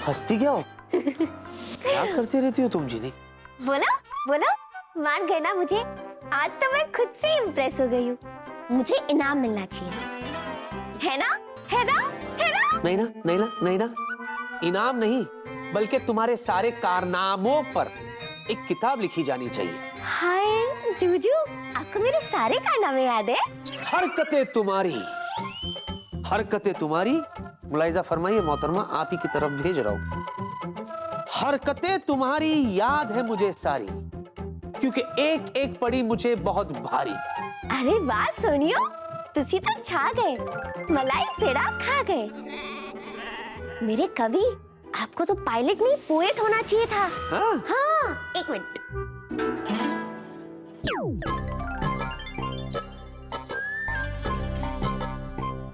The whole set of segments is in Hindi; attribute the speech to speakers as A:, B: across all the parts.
A: हंसती क्या हो? क्या करती रहती हो तुम जीनी?
B: बोलो बोलो, मान गए ना मुझे? आज तो मैं खुद से इम्प्रेस हो गई हूँ। मुझे इनाम मिलना चाहिए, है ना? है ना? है ना?
A: नहीं ना, नहीं ना, नहीं ना। इनाम नहीं, बल्कि तुम्हारे सारे कारनामों पर एक किताब लिखी जानी चाहिए।
B: हाय जूजू, आपको मेरे सारे कारनामे याद है?
A: हरकतें तुम्हारी मुलाहिजा फरमाइए मोहतरमा, आप ही की तरफ भेज रहा हूं। हरकतें तुम्हारी याद है मुझे सारी, क्योंकि एक एक पड़ी मुझे बहुत भारी।
B: अरे वाह सोनियो, तुसी तो छा गए, मलाई पेड़ा खा गए। मेरे कवि, आपको तो पायलट नहीं पोएट होना चाहिए था। हाँ, एक मिनट।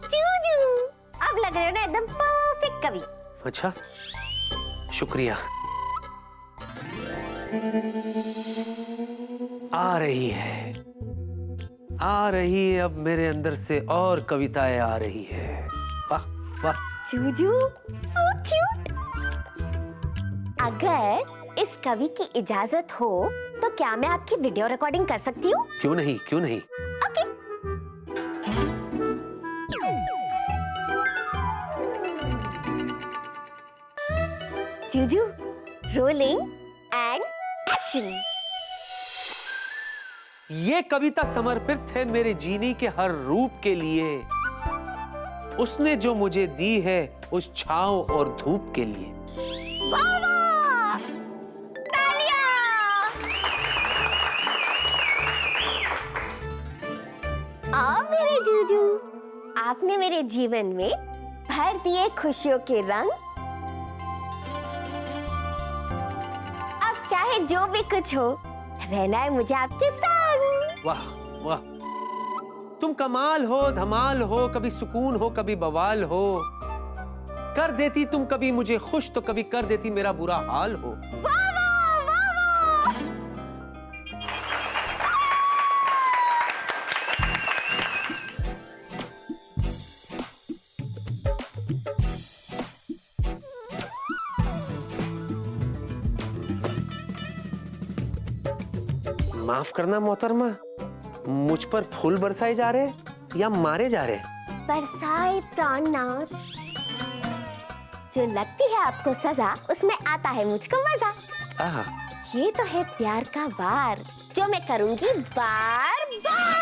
B: जूजू, अब लग रहे हो ना एकदम परफेक्ट कवि।
A: अच्छा, शुक्रिया। आ रही है अब मेरे अंदर से और कविताएं आ रही है। वाह वाह।
B: Juju, so cute। अगर इस कवि की इजाजत हो तो क्या मैं आपकी वीडियो रिकॉर्डिंग कर सकती हूँ?
A: क्यों नहीं, क्यों नहीं।
B: Okay. Juju, rolling and action.
A: ये कविता समर्पित है मेरे जीने के हर रूप के लिए, उसने जो मुझे दी है उस छांव और धूप के लिए।
B: वाह वाह! तालियां! मेरे जूजू, आपने मेरे जीवन में भर दिए खुशियों के रंग। अब चाहे जो भी कुछ हो, रहना है मुझे आपके संग।
A: वाह वाह, तुम कमाल हो, धमाल हो, कभी सुकून हो, कभी बवाल हो। कर देती तुम कभी मुझे खुश तो कभी कर देती मेरा बुरा हाल हो।
B: वाह वाह वाह वाह!
A: माफ करना मोहतरमा, मुझ पर फूल बरसाए जा रहे या मारे जा रहे?
B: बरसाए प्राणनाथ, जो लगती है आपको सजा, उसमें आता है मुझको मजा।
A: आहा,
B: ये तो है प्यार का वार, जो मैं करूंगी बार बार।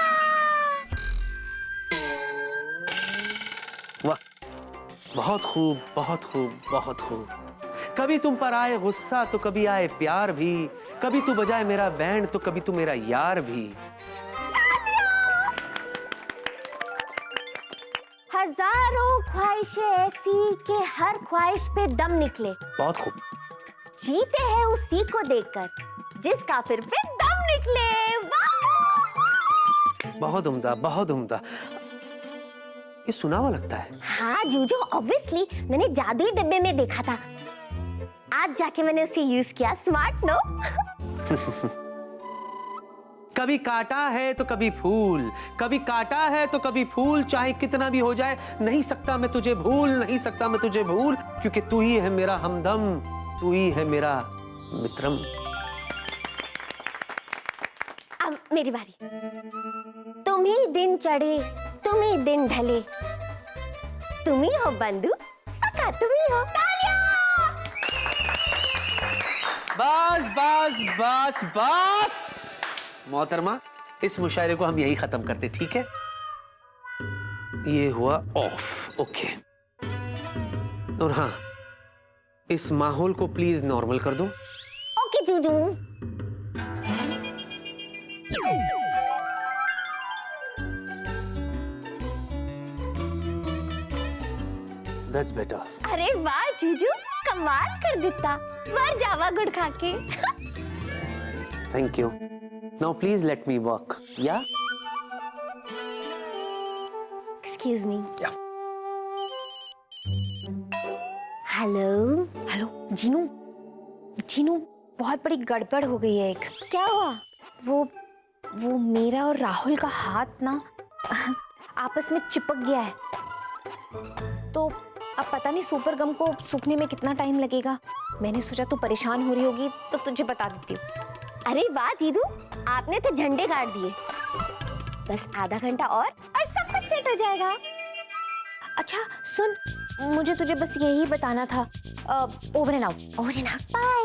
A: वाह, बहुत खूब, बहुत खूब, बहुत खूब। कभी तुम पर आए गुस्सा तो कभी आए प्यार भी, कभी तू बजाए मेरा बैंड तो कभी तू मेरा यार भी।
B: हजारों ख्वाहिशें ऐसी कि हर ख्वाहिश पे दम निकले।
A: बहुत खूब।
B: जीते हैं उसी को देखकर जिसका फिर पे दम निकले।
A: बहुत उम्दा, बहुत उम्दा। ये सुना हुआ लगता है।
B: हाँ जूजू, ऑब्वियसली मैंने जादुई डिब्बे में देखा था, आज जाके मैंने उसे यूज किया। Smart no?
A: कभी काटा है तो कभी फूल, कभी काटा है तो कभी फूल, चाहे कितना भी हो जाए नहीं सकता मैं तुझे भूल, नहीं सकता मैं तुझे भूल, क्योंकि तू ही है मेरा हमदम, तू ही है मेरा मित्रम।
B: अब मेरी बारी। तुम ही दिन चढ़े, तुम ही दिन ढले, तुम ही हो बंधु सखा, तुम ही हो। तालियां!
A: बस बस बस बस मोहतरमा, इस मुशायरे को हम यही खत्म करते, ठीक है? ये हुआ ऑफ, ओके। और हाँ, इस माहौल को प्लीज नॉर्मल कर दो।
B: ओके जूजू।
A: That's better.
B: अरे वाह जूजू, कमाल कर दिता, मर जावा गुड़ खा के।
A: Thank you. Now please let me work. Yeah?
B: Excuse me.
A: Yeah.
B: Hello.
C: Hello Jinu, Jinu बहुत बड़ी गड़बड़ हो गई है एक।
B: क्या हुआ?
C: वो मेरा और राहुल का हाथ ना आपस में चिपक गया है, तो अब पता नहीं सुपर गम को सूखने में कितना टाइम लगेगा। मैंने सोचा तू परेशान हो रही होगी तो तुझे बता देती हूँ।
B: अरे वाह दीदू, आपने तो झंडे गाड़ दिए। बस आधा घंटा और सब कुछ सेट हो जाएगा।
C: अच्छा सुन, मुझे तुझे बस यही बताना था। Over and out.
B: Over and out, bye.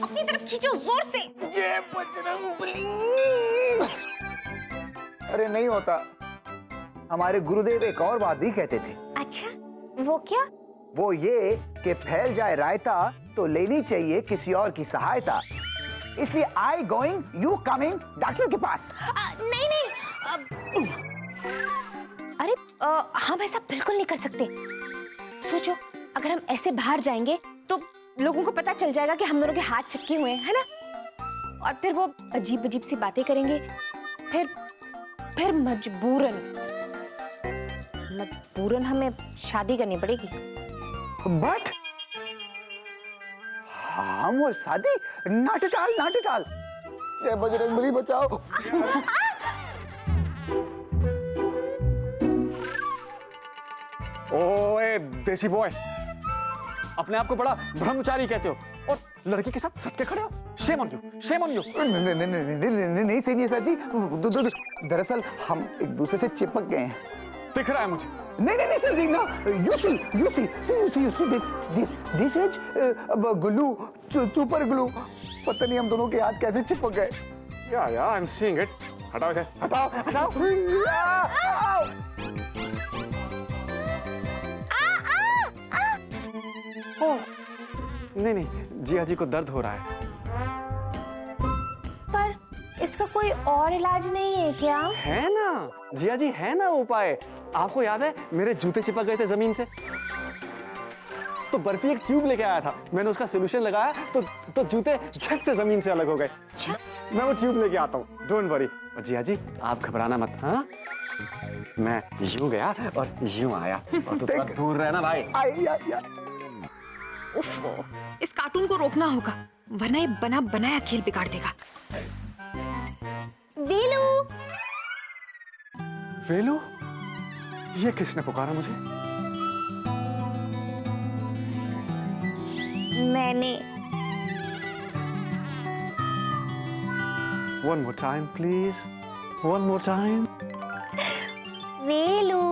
C: अपनी तरफ खींचो जोर से।
D: ये बजरंगबली। अरे नहीं होता। हमारे गुरुदेव एक और बात भी कहते थे।
C: अच्छा, वो क्या?
D: वो ये कि फैल जाए रायता तो लेनी चाहिए किसी और की सहायता। इसलिए I going, you coming doctor के पास।
C: नहीं नहीं, अरे हम ऐसा बिल्कुल नहीं कर सकते। सोचो, अगर हम ऐसे बाहर जाएंगे तो लोगों को पता चल जाएगा कि हम दोनों के हाथ चिपके हुए हैं, है ना? और फिर वो अजीब अजीब सी बातें करेंगे। फिर मजबूरन हमें शादी करनी पड़ेगी।
D: बट हम वो शादी नॉट एट ऑल। ये बजरंगबली बचाओ।
E: ओए देसी बॉय, अपने आप को बड़ा ब्रह्मचारी कहते हो और लड़की के साथ सटके खड़े हो। Shame on you, shame on you.
D: नहीं सीनियर सर जी, दरअसल हम एक दूसरे से चिपक गए हैं।
E: दिख रहा है मुझे।
D: नहीं सर जी, ना। You see this is glue, super glue. पता नहीं हम दोनों के हाथ कैसे चिपक गए।
E: या आई एम सीइंग इट। हटाओ इसे,
D: हटाओ।
E: नहीं, जिया जी को दर्द हो रहा है।
C: पर इसका कोई और इलाज नहीं है क्या?
E: है ना जिया जी, है ना उपाय। आपको याद है मेरे जूते चिपक गए थे जमीन से, तो बर्फी एक ट्यूब लेके आया था। मैंने उसका सोल्यूशन लगाया तो जूते झट से जमीन से अलग हो गए।
C: अच्छा,
E: मैं वो ट्यूब लेके आता हूँ, डोंट वरी। और जिया जी आप घबराना मत। हाँ, मैं यूं गया और यूं आया, और तू थोड़ा दूर रहना भाई।
C: उफ, इस कार्टून को रोकना होगा वरना ये बना बनाया खेल बिगाड़ देगा।
B: वेलू,
E: वेलू, ये किसने पुकारा मुझे?
B: मैंने।
E: One more time, please. One more time.
B: Velu,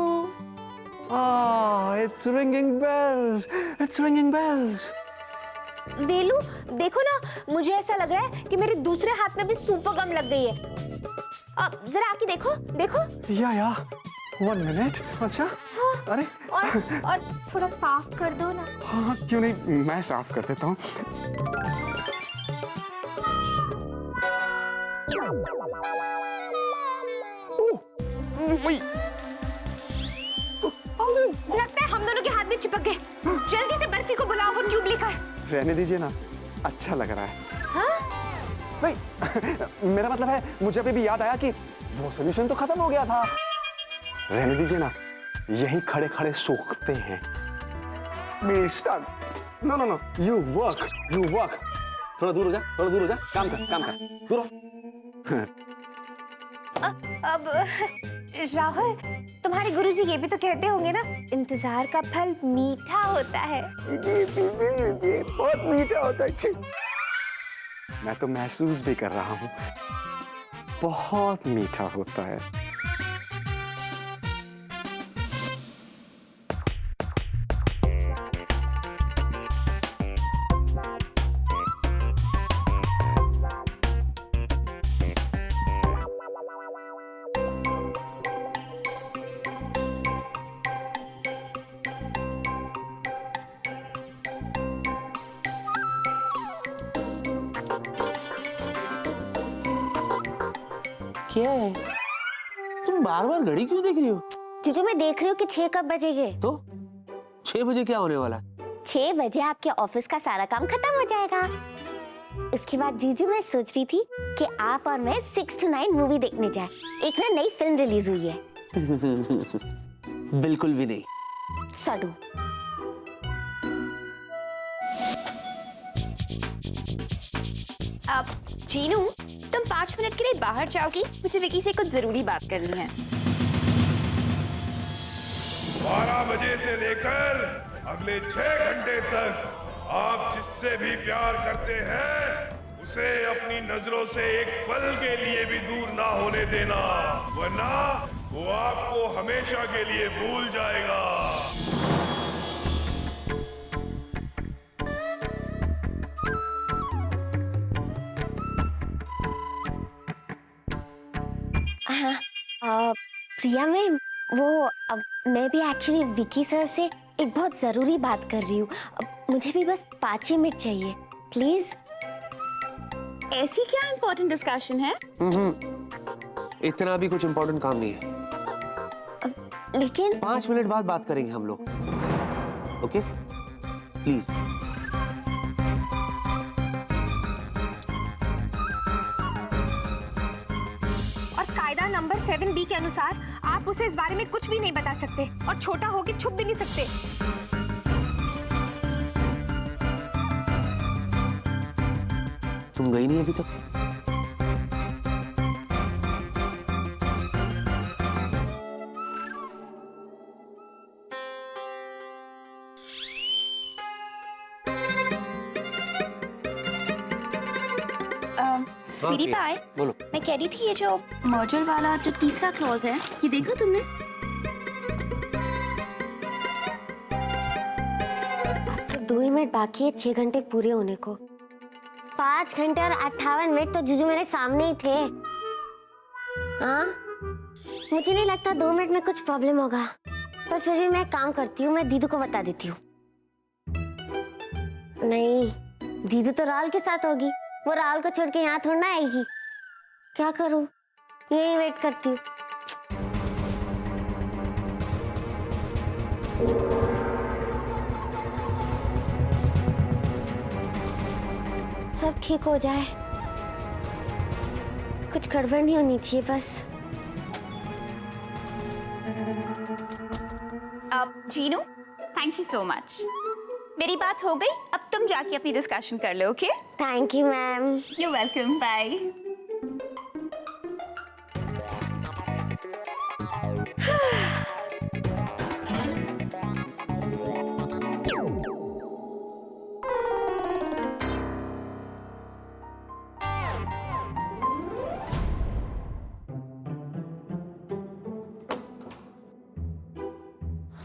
E: Ah, it's ringing bells. It's ringing bells.
C: वेलू देखो ना, मुझे ऐसा लग रहा है कि मेरे दूसरे हाथ में भी सुपर गम लग गई है। अब जरा आके देखो।
E: या 1 minute. अच्छा, अरे
C: और थोड़ा साफ कर दो ना।
E: हाँ, क्यों नहीं, मैं साफ कर देता हूँ।
C: लगता है हम दोनों के हाथ में चिपक गए। जल्दी से बर्फी को बुलाओ, वो ट्यूब लेकर।
E: रहने दीजिए ना, अच्छा लग रहा है।
C: हाँ?
E: नहीं, मेरा मतलब है मुझे अभी भी याद आया कि वो सोल्यूशन तो खत्म हो गया था। रहने दीजिए ना, यही खड़े खड़े सूखते हैं। No, you work. थोड़ा दूर हो जा, काम कर, दूर हो।
C: अब राहुल, तुम्हारे गुरुजी ये भी तो कहते होंगे ना, इंतजार का फल मीठा होता है।
D: ये बहुत मीठा होता है।
E: मैं तो महसूस भी कर रहा हूँ, बहुत मीठा होता है।
A: क्या है? तुम बार बार घड़ी क्यों देख रही हो?
B: जीजू मैं देख रही हूँ कि 6 कब बजेंगे।
A: तो 6 बजे क्या होने वाला?
B: 6 बजे आपके ऑफिस का सारा काम खत्म हो जाएगा। इसके बाद जीजू मैं सोच रही थी कि आप और मैं 6 to 9 मूवी देखने जाए। एक ना नई फिल्म रिलीज हुई है।
A: बिल्कुल भी नहीं।
B: सडू।
C: अब चीनू, तुम 5 मिनट के लिए बाहर जाओगी, मुझे विकी से कुछ जरूरी बात करनी है।
F: बजे से लेकर अगले 6 घंटे तक आप जिससे भी प्यार करते हैं उसे अपनी नजरों से एक पल के लिए भी दूर ना होने देना, वरना वो आपको हमेशा के लिए भूल जाएगा।
B: प्रिया मैम, वो अब मैं भी एक्चुअली विकी सर से एक बहुत जरूरी बात कर रही हूँ। मुझे भी बस 5 ही मिनट चाहिए, प्लीज।
C: ऐसी क्या इम्पोर्टेंट डिस्कशन है?
A: इतना भी कुछ इम्पोर्टेंट काम नहीं है।
B: लेकिन
A: 5 मिनट बाद बात करेंगे हम लोग, ओके? प्लीज।
C: और कायदा नंबर 7B के अनुसार आप उसे इस बारे में कुछ भी नहीं बता सकते और छोटा होके छुप भी नहीं सकते।
A: तुम गई नहीं अभी तक?
G: स्वीटी पाई,
A: बोलो।
G: मैं कह रही थी ये जो मर्जर वाला जो तीसरा क्लॉज है, ये देखा तुमने?
B: अब सिर्फ 2 ही मिनट बाकी है 6 घंटे पूरे होने को। 5 घंटे और 58 मिनट तो जुजू मेरे सामने ही थे। हाँ, मुझे नहीं लगता 2 मिनट में कुछ प्रॉब्लम होगा, पर फिर भी मैं काम करती हूँ, मैं दीदू को बता देती हूँ। नहीं, दीदू तो राहुल के साथ होगी, वो राहुल को छोड़ के यहाँ थोड़ा ना आएगी। क्या करूँ, यही वेट करती हूँ। सब ठीक हो जाए, कुछ गड़बड़ नहीं होनी चाहिए बस।
G: अब Jinu, thank you so much. मेरी बात हो गई, अब तुम जाके अपनी डिस्कशन कर लो, okay?
B: Thank you ma'am.
G: You welcome, bye.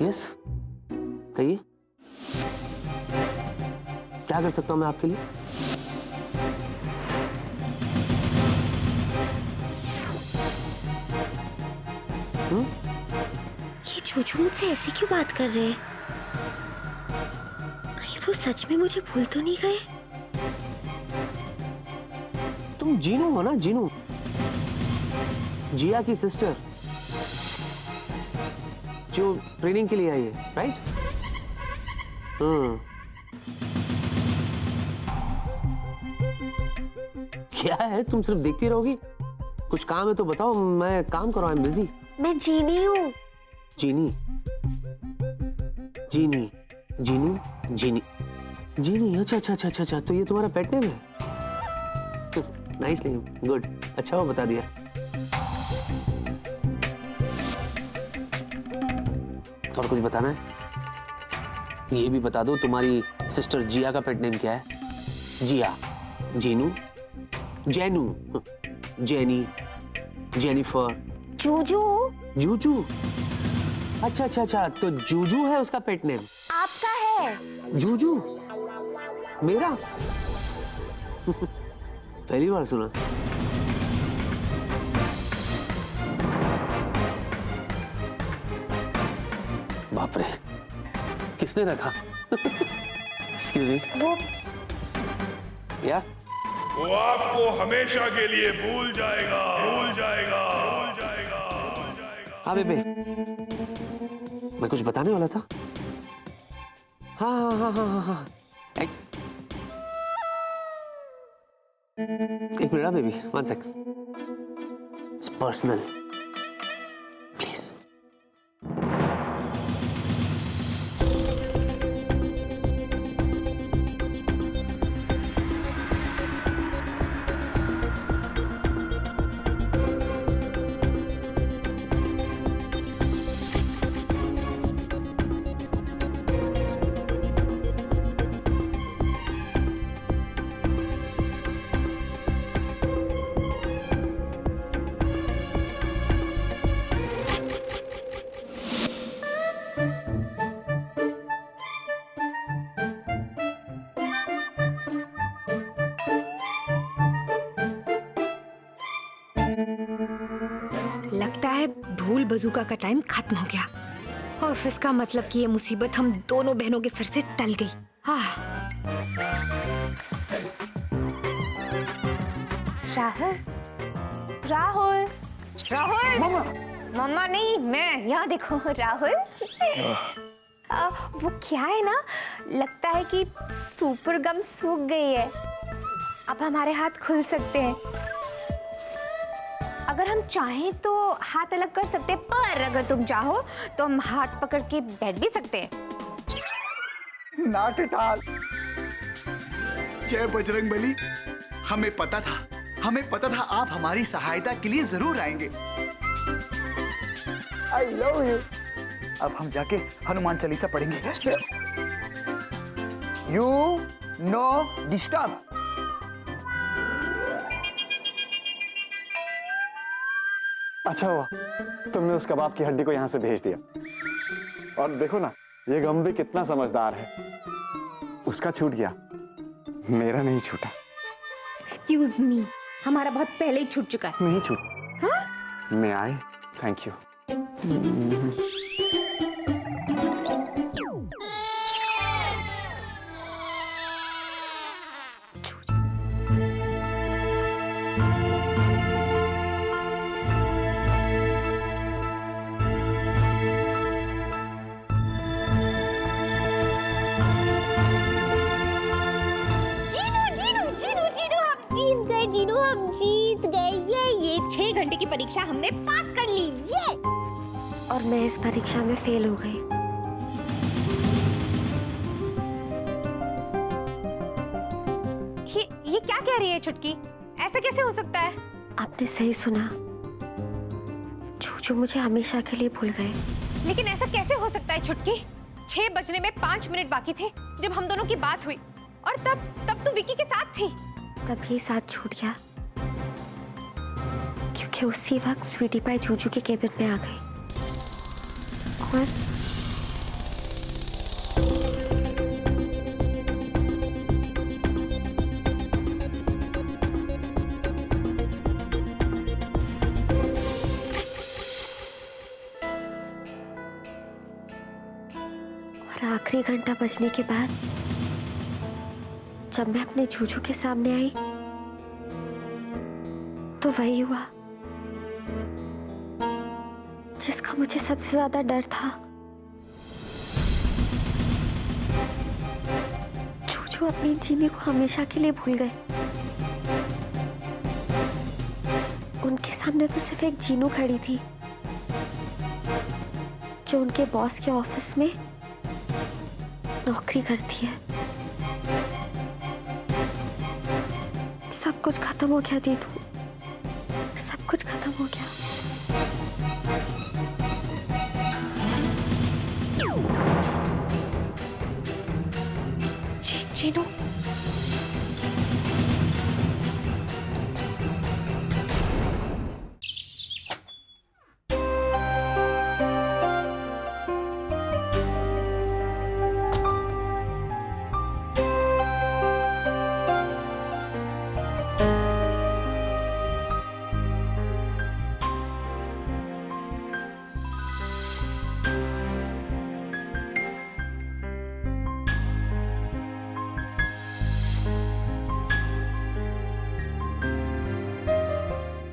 A: Yes, कहिए, क्या कर सकता हूं मैं आपके लिए?
B: ये जोजो मुझसे ऐसे क्यों बात कर रहे हैं? कहीं वो सच में मुझे भूल तो नहीं गए?
A: तुम जीनू हो ना? जीनू, जिया की सिस्टर, जो ट्रेनिंग के लिए आई है, राइट? क्या है, तुम सिर्फ देखती रहोगी? कुछ काम है तो बताओ, मैं काम करो, आई एम बिजी।
B: मैं जीनी हूँ।
A: जीनी, जीनी, जीनू, जीनी, जीनी। अच्छा अच्छा अच्छा अच्छा, तो ये तुम्हारा पेट नेम है? Nice name, good. अच्छा, वो बता दिया। और कुछ बताना है? ये भी बता दो, तुम्हारी सिस्टर जिया का पेट नेम क्या है? जिया, जीनू, जैनू, जैनी, जेनिफर,
B: जूजू।
A: जूजू। अच्छा अच्छा अच्छा, तो जूजू है उसका पेट नेम?
B: आपका है?
A: जूजू मेरा? पहली बार सुना। बाप रे, किसने रखा? Excuse me.
B: वो
A: या
F: वो आपको हमेशा के लिए भूल जाएगा, भूल जाएगा, भूल जाएगा, भूल जाएगा।
A: हाँ बेबे, मैं कुछ बताने वाला था। हाँ हाँ हाँ हाँ हाँ हाँ, एक minute baby, 1 second. It's personal, please.
C: लगता है भूल बजूका का टाइम खत्म हो गया। ऑफिस का मतलब कि ये मुसीबत हम दोनों बहनों के सर से टल गई। राहुल, राहुल, राहुल।
D: मामा।
C: मम्मा नहीं, मैं। यहाँ देखो राहुल। वो क्या है ना, लगता है कि सुपर गम सूख गई है। अब हमारे हाथ खुल सकते हैं। अगर हम चाहें तो हाथ अलग कर सकते हैं, पर अगर तुम चाहो तो हम हाथ पकड़ के बैठ भी सकते हैं।
D: Not at all.
H: जय बजरंगबली, हमें पता था आप हमारी सहायता के लिए जरूर आएंगे।
D: I love you. अब हम जाके हनुमान चालीसा पढ़ेंगे। You know disturb.
E: अच्छा हुआ तुमने उस कबाब की हड्डी को यहाँ से भेज दिया। और देखो ना, ये गम भी कितना समझदार है। उसका छूट गया, मेरा नहीं छूटा।
C: एक्सक्यूज मी, हमारा बहुत पहले ही छूट चुका है।
E: नहीं छूट। हाँ? मैं आए, थैंक यू।
C: ये 6 घंटे की परीक्षा हमने पास कर ली। ये
B: और मैं इस परीक्षा में फेल हो गई।
C: ये क्या कह रही है छुटकी? ऐसा कैसे हो सकता है?
B: आपने सही सुना, चूचू मुझे हमेशा के लिए भूल गए।
C: लेकिन ऐसा कैसे हो सकता है छुटकी? 6 बजने में 5 मिनट बाकी थे जब हम दोनों की बात हुई, और तब तू विकी के साथ थी।
B: तभी साथ छूट गया क्योंकि उसी वक्त स्वीटी पाई चूचू के केबिन में आ गई। और आखिरी घंटा बजने के बाद जब मैं अपने चूचू के सामने आई तो वही हुआ जिसका मुझे सबसे ज्यादा डर था। चूचू अपनी जीनी को हमेशा के लिए भूल गए। उनके सामने तो सिर्फ एक जीनू खड़ी थी जो उनके बॉस के ऑफिस में नौकरी करती है। सब कुछ खत्म हो गया दीदू, सब कुछ खत्म हो गया।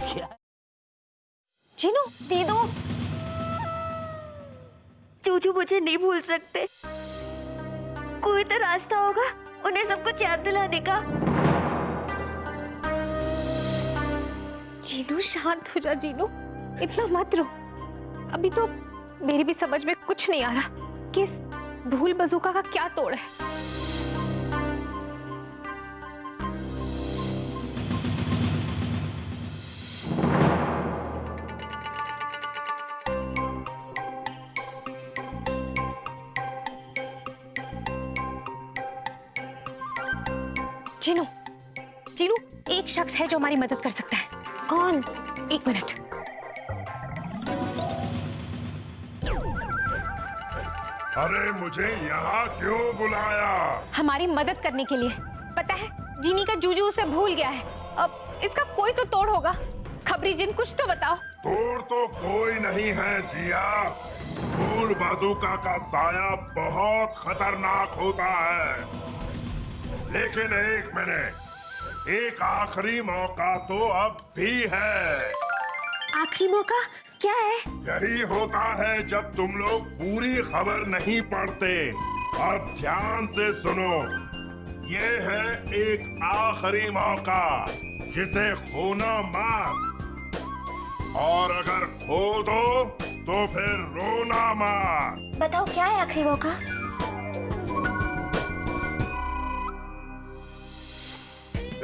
B: जीनू, जीनू, दीदू, चूचू मुझे नहीं भूल सकते। कोई तो रास्ता होगा उन्हें सब कुछ याद दिलाने का।
C: जीनू शांत हो जा। जीनू, इतना मत रो। अभी तो मेरी भी समझ में कुछ नहीं आ रहा कि इस भूल बजूका का क्या तोड़ है। जीनू, जीनू, एक शख्स है जो हमारी मदद कर सकता है।
B: कौन?
C: 1 मिनट।
F: अरे मुझे यहाँ क्यों बुलाया?
C: हमारी मदद करने के लिए। पता है, जीनी का जूजू उसे भूल गया है। अब इसका कोई तो तोड़ होगा। खबरी जिन, कुछ तो बताओ,
F: दूर तो कोई नहीं है जिया। फूल बाजूका का साया बहुत खतरनाक होता है, लेकिन एक मिनट, एक आखिरी मौका तो अब भी है।
B: आखिरी मौका क्या है?
F: यही होता है जब तुम लोग पूरी खबर नहीं पढ़ते। अब ध्यान से सुनो, ये है एक आखिरी मौका, जिसे खोना मत, और अगर खो दो तो फिर रोना मत।
B: बताओ क्या है आखिरी मौका?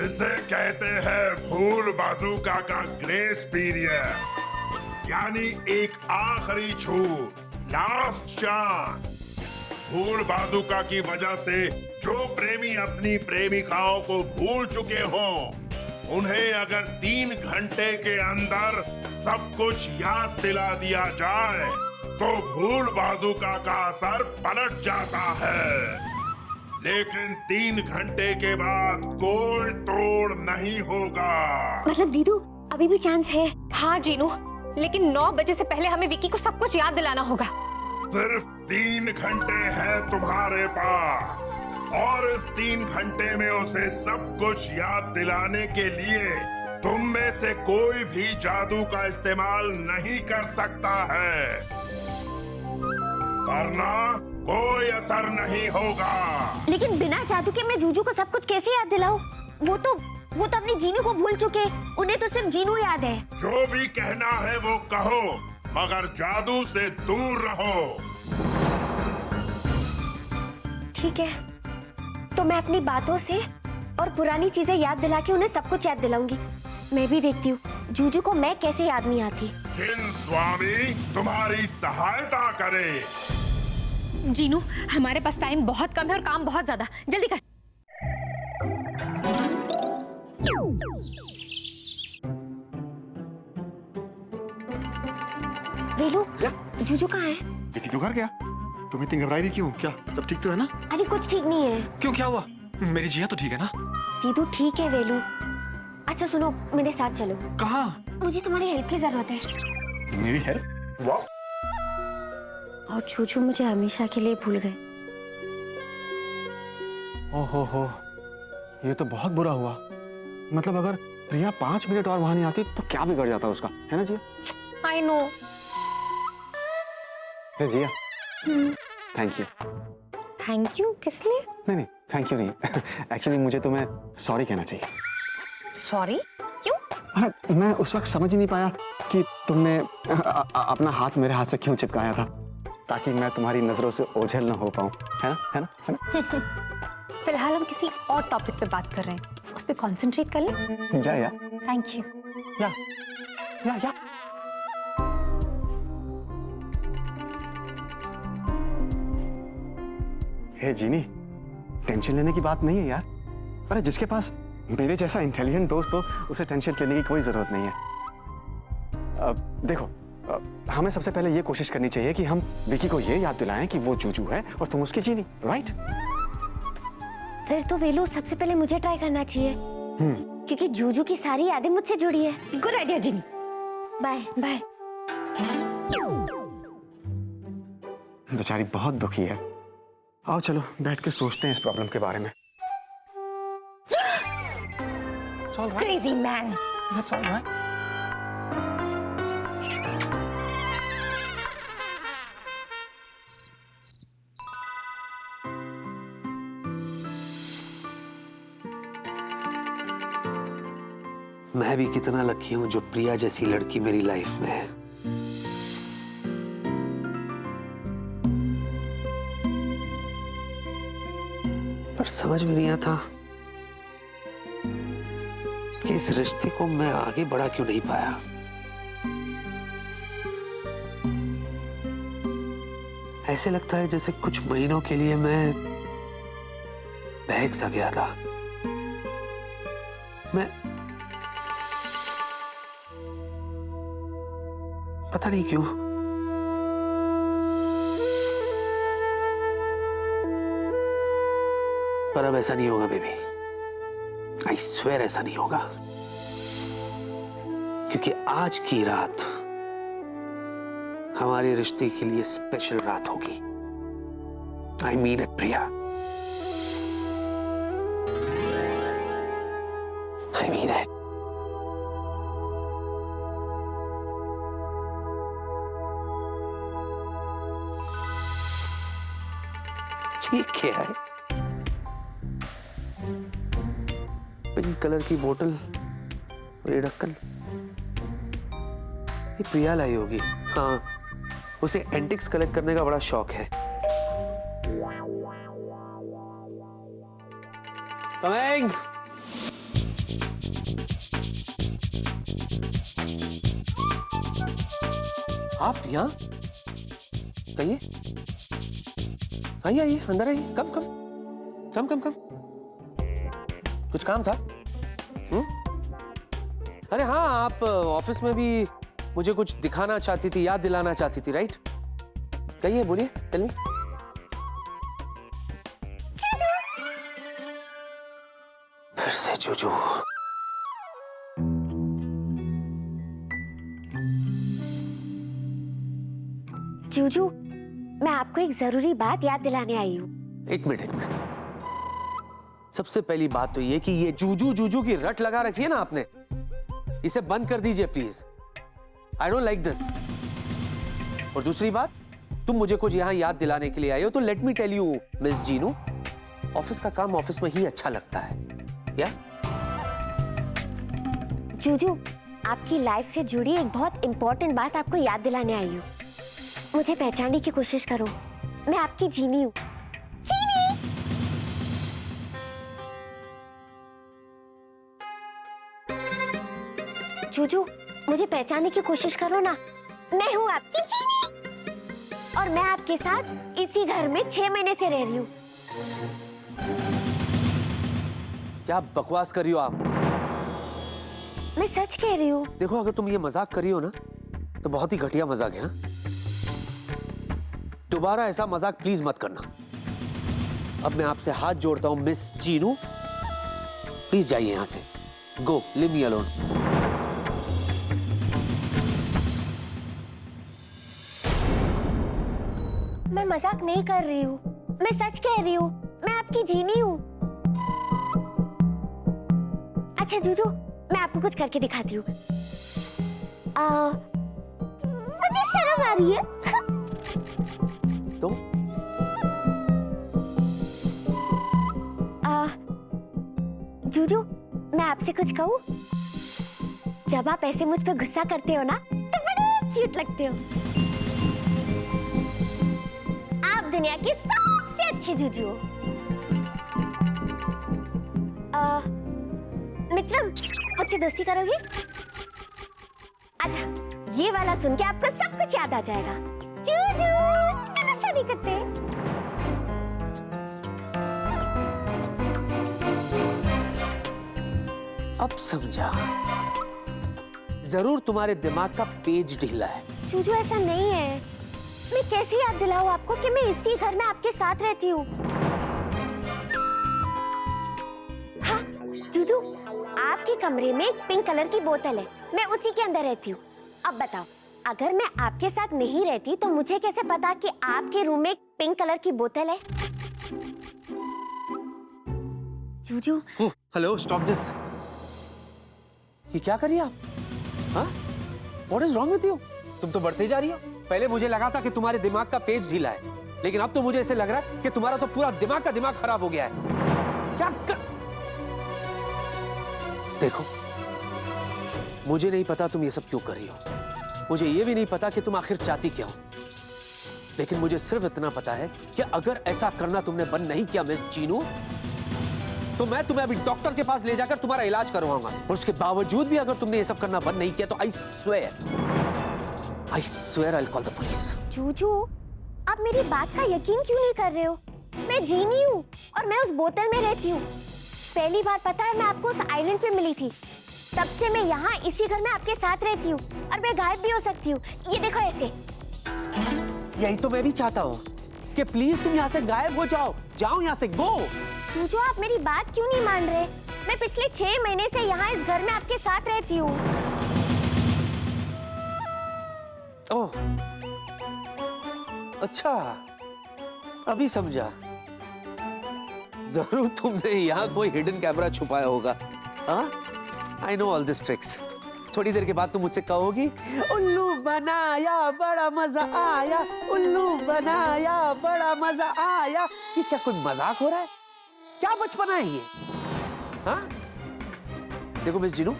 F: इसे कहते हैं फूल बाजूका का ग्रेस पीरियड, यानी एक आखिरी छूट, लास्ट चांस। फूल बाजूका की वजह से जो प्रेमी अपनी प्रेमिकाओं को भूल चुके हों, उन्हें अगर 3 घंटे के अंदर सब कुछ याद दिला दिया जाए तो फूल बाजूका का असर पलट जाता है। लेकिन 3 घंटे के बाद कोई तोड़ नहीं होगा।
B: मतलब दीदू अभी भी चांस है?
C: हाँ जीनू, लेकिन 9 बजे से पहले हमें विकी को सब कुछ याद दिलाना होगा।
F: सिर्फ 3 घंटे हैं तुम्हारे पास, और इस 3 घंटे में उसे सब कुछ याद दिलाने के लिए तुम में से कोई भी जादू का इस्तेमाल नहीं कर सकता है, वरना कोई असर नहीं होगा।
B: लेकिन बिना जादू के मैं जूजू को सब कुछ कैसे याद दिलाऊं? वो तो अपनी जीनू को भूल चुके, उन्हें तो सिर्फ जीनू याद है।
F: जो भी कहना है वो कहो, मगर जादू से दूर रहो।
B: ठीक है, तो मैं अपनी बातों से और पुरानी चीजें याद दिला के उन्हें सब कुछ याद दिलाऊंगी। मैं भी देखती हूँ जूजू को मैं कैसे याद नहीं आती।
F: जिन स्वामी तुम्हारी सहायता करे।
C: जीनू, हमारे पास टाइम बहुत कम है और काम बहुत ज्यादा, जल्दी कर।
B: वेलू, जूजू कहाँ है?
E: विकी तो घर गया। तुम इतनी घबराई रही क्यों? क्या सब ठीक तो है ना?
B: अरे कुछ ठीक नहीं है।
I: क्यों, क्या हुआ? मेरी जिया तो ठीक है ना?
B: दीदू ठीक है वेलू। अच्छा सुनो, मेरे साथ चलो।
I: कहाँ?
B: मुझे तुम्हारी हेल्प की जरूरत है।
E: मेरी हेल्प? वाह,
B: और जूजू मुझे हमेशा के लिए भूल गए।
E: ओहो, ये तो बहुत बुरा हुआ। मतलब अगर प्रिया 5 मिनट और वहां नहीं आती तो क्या बिगड़ जाता उसका, है ना Jiya?
C: I know.
E: Hey Jiya, thank you.
C: Thank you किस लिए?
E: नहीं, थैंक यू नहीं। एक्चुअली मुझे तुम्हें सॉरी कहना चाहिए।
C: सॉरी? क्यों?
E: अरे मैं उस वक्त समझ ही नहीं पाया कि तुमने अपना हाथ मेरे हाथ से क्यों चिपकाया था, ताकि मैं तुम्हारी नजरों से ओझल ना हो पाऊं, है ना?
C: फिलहाल हम किसी और टॉपिक पे बात कर रहे हैं, उस पे कंसंट्रेट कर ले।
E: या
C: थैंक यू।
E: या हे जीनी, टेंशन लेने की बात नहीं है यार। अरे जिसके पास मेरे जैसा इंटेलिजेंट दोस्त हो, उसे टेंशन लेने की कोई जरूरत नहीं है। देखो, हमें सबसे पहले ये कोशिश करनी चाहिए कि हम विकी को ये याद दिलाएं कि वो जूजू है और तुम उसकी जीनी, राइट?
B: फिर तो वेलू सबसे पहले मुझे ट्राई करना चाहिए, क्योंकि जूजू की सारी यादें मुझसे जुड़ी है।
C: Good idea Jeeni.
B: Bye bye.
E: बेचारी बहुत दुखी है। आओ चलो बैठ के सोचते हैं इस प्रॉब्लम के बारे में।
C: Crazy man.
E: That's all right.
A: मैं भी कितना लकी हूं जो प्रिया जैसी लड़की मेरी लाइफ में है। पर समझ में नहीं आता कि इस रिश्ते को मैं आगे बढ़ा क्यों नहीं पाया। ऐसे लगता है जैसे कुछ महीनों के लिए मैं बहक सा गया था। मैं पता नहीं क्यों। पर अब ऐसा नहीं होगा बेबी, आई स्वेयर ऐसा नहीं होगा, क्योंकि आज की रात हमारे रिश्ते के लिए स्पेशल रात होगी। I mean it Priya, I mean it. ये क्या है? पिंक कलर की बोतल और ये ढक्कन, ये प्रिया लाई होगी। हाँ, उसे एंटिक्स कलेक्ट करने का बड़ा शौक है। कमिंग। आप यहाँ? कहिए, आइए आइए, अंदर आइए। कम कम कम कम कम। कुछ काम था? अरे हाँ, आप ऑफिस में भी मुझे कुछ दिखाना चाहती थी, याद दिलाना चाहती थी, राइट? कहिए, बोलिए, टेल मी। फिर से जूजू।
B: जूजू, मैं आपको एक जरूरी बात याद दिलाने आई हूँ।
A: एक मिनट एक मिनट। सबसे पहली बात तो ये कि ये जूजू जूजू की रट लगा रखी है ना आपने, इसे बंद कर दीजिए please. I don't like this. और दूसरी बात, तुम मुझे कुछ यहाँ याद दिलाने के लिए आई हो, तो let me tell you miss Jeenu, office का काम ऑफिस में ही अच्छा लगता है, या?
B: जूजू, आपकी लाइफ से जुड़ी एक बहुत इंपॉर्टेंट बात आपको याद दिलाने आई हूँ। मुझे पहचानने की कोशिश करो, मैं आपकी जीनी हूँ। जीनी! जूजू, मुझे पहचानने की कोशिश करो ना, मैं हूँ आपकी जीनी। और मैं आपके साथ इसी घर में 6 महीने से रह रही हूँ।
A: क्या बकवास कर रही हो आप?
B: मैं सच कह रही हूँ।
A: देखो, अगर तुम ये मजाक कर रही हो ना, तो बहुत ही घटिया मजाक है। दोबारा ऐसा मजाक प्लीज मत करना। अब मैं आपसे हाथ जोड़ता हूं मिस जीनू, प्लीज जाइए यहां से। गो, लीव मी अलोन।
B: मैं मजाक नहीं कर रही हूँ, मैं सच कह रही हूँ, मैं आपकी जीनी हूँ। अच्छा जूजू, मैं आपको कुछ करके दिखाती हूँ। मुझे शर्म आ रही है।
A: तो
B: जूजू, मैं आपसे कुछ कहूँ? जब आप ऐसे मुझ पे गुस्सा करते हो ना, तो बड़े क्यूट लगते हो। आप दुनिया की सबसे अच्छी जूजू हो। मित्रम, मुझसे दोस्ती करोगी? अच्छा, ये वाला सुन के आपको सब कुछ याद आ जाएगा। जूजू, चलो शादी करते हैं।
A: अब समझा, जरूर तुम्हारे दिमाग का पेज ढीला है।
B: जूजू, ऐसा नहीं है। मैं कैसे याद दिलाऊं आपको कि मैं इसी घर में आपके साथ रहती हूँ। हाँ, जूजू, आपके कमरे में एक पिंक कलर की बोतल है, मैं उसी के अंदर रहती हूँ। अब बताओ, अगर मैं आपके साथ नहीं रहती तो मुझे कैसे पता कि आपके रूम में एक पिंक कलर की बोतल है? Juju,
A: hello, stop this. ये क्या कर रही है आप? हाँ? What is wrong with you? तुम तो बढ़ते जा रही हो। पहले मुझे लगा था कि तुम्हारे दिमाग का पेज ढीला है, लेकिन अब तो मुझे ऐसे लग रहा है कि तुम्हारा तो पूरा दिमाग का दिमाग खराब हो गया है। क्या कर... देखो, मुझे नहीं पता तुम ये सब क्यों कर रही हो, मुझे ये भी नहीं पता कि तुम आखिर चाहती क्या हो, लेकिन मुझे सिर्फ इतना पता है कि अगर ऐसा करना तुमने बंद नहीं किया मिस जीनू, तो मैं तुम्हें अभी डॉक्टर के पास ले जाकर तुम्हारा इलाज करवाऊंगा। और उसके बावजूद भी अगर तुमने ये सब करना बंद नहीं किया तो I swear I will call the police.
B: Juju, आप मेरी बात का यकीन क्यों नहीं कर रहे हो? मैं जीनी हूँ और मैं उस बोतल में रहती हूँ। पहली बार पता है मैं आपको उस आइलैंड पे मिली थी, तब से मैं यहाँ इसी घर में आपके साथ रहती हूँ और मैं गायब भी हो सकती हूँ। ये देखो ऐसे।
A: यही तो मैं भी चाहता हूँ कि प्लीज तुम यहाँ से गायब हो जाओ, जाओ यहाँ से, गो।
B: जूजू, आप मेरी बात क्यों नहीं मान रहे? मैं पिछले 6 महीने से यहाँ इस घर में आपके साथ रहती हूँ।
A: ओह, अच्छा, अभी समझा। जरूर तुमने यहाँ कोई हिडन कैमरा छुपाया होगा। हाँ, I know all this tricks. थोड़ी देर के बाद तुम मुझसे कहोगी, उल्लू बनाया बड़ा मजा आया, उल्लू बनाया बड़ा मजा आया। ये क्या कोई मजाक हो रहा है? क्या बचपना है ये? हाँ? देखो मिस जीनू,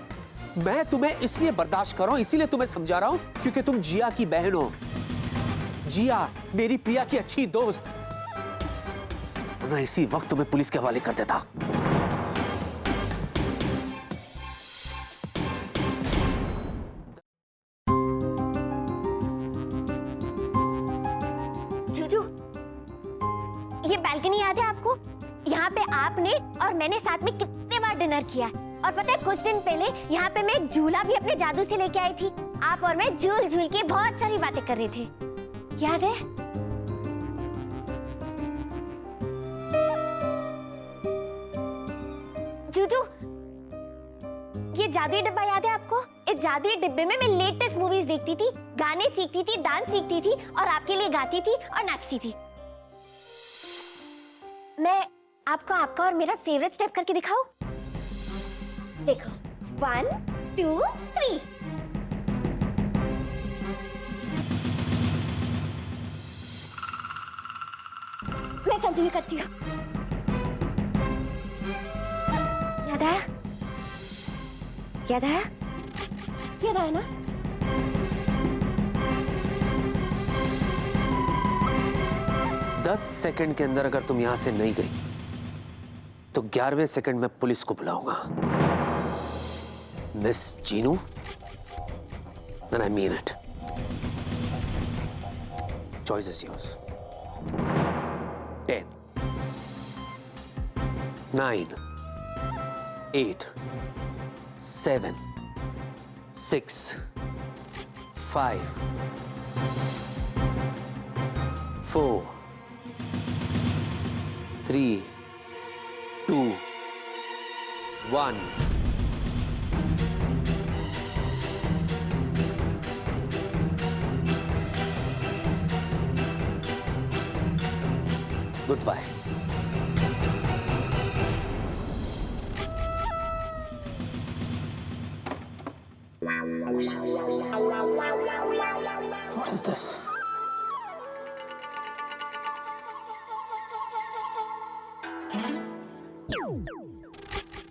A: मैं तुम्हें इसलिए बर्दाश्त कर रहा हूं, इसीलिए तुम्हें समझा रहा हूं क्योंकि तुम जिया की बहन हो। जिया मेरी प्रिया की अच्छी दोस्त। मैं इसी वक्त तुम्हें पुलिस के हवाले कर देता।
B: जूजू, ये बालकनी याद है आपको? यहाँ पे आपने और मैंने साथ में कितने बार डिनर किया। और पता है, कुछ दिन पहले यहाँ पे मैं एक झूला भी अपने जादू से लेके आई थी। आप और मैं झूल झूल के बहुत सारी बातें कर रहे थे, याद है? जूजू, ये जादुई डिब्बा याद है आपको? इस जादुई डिब्बे में मैं लेटेस्ट मूवीज देखती थी, गाने सीखती थी, डांस सीखती थी और आपके लिए गाती थी और नाचती थी। मैं आपको आपका और मेरा फेवरेट स्टेप करके दिखाऊं? देखो, 1 2 3। मैं कंटिन्यू करती हूँ। याद आया? याद आया? याद आया ना?
A: दस सेकंड के अंदर अगर तुम यहां से नहीं गई तो 11वें सेकंड में पुलिस को बुलाऊंगा। Miss Jeenu, and I mean it. Choice is yours. 10, 9, 8, 7, 6, 5, 4, 3, 2, 1. Goodbye. What is this?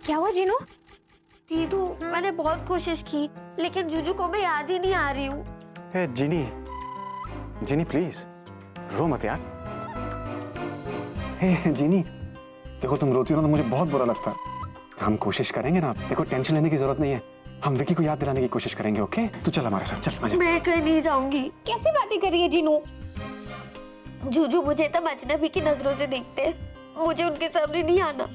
C: क्या हुआ जीनू?
B: दीदू, मैंने बहुत कोशिश की लेकिन जूजू को मैं याद ही नहीं आ रही हूँ।
E: हे जीनी, जीनी प्लीज रो मत यार। हे जीनी, देखो तुम रोती हो तो मुझे बहुत बुरा लगता है। हम कोशिश करेंगे ना, देखो टेंशन लेने की जरूरत नहीं है। हम विकी को याद दिलाने की कोशिश करेंगे, ओके? तू चल हमारे साथ, चल।
B: मैं कहीं नहीं जाऊंगी।
C: कैसी बातें कर रही है जीनू?
B: जूजू मुझे तब अजनबी की नजरों से देखते हैं, मुझे उनके सामने नहीं आना।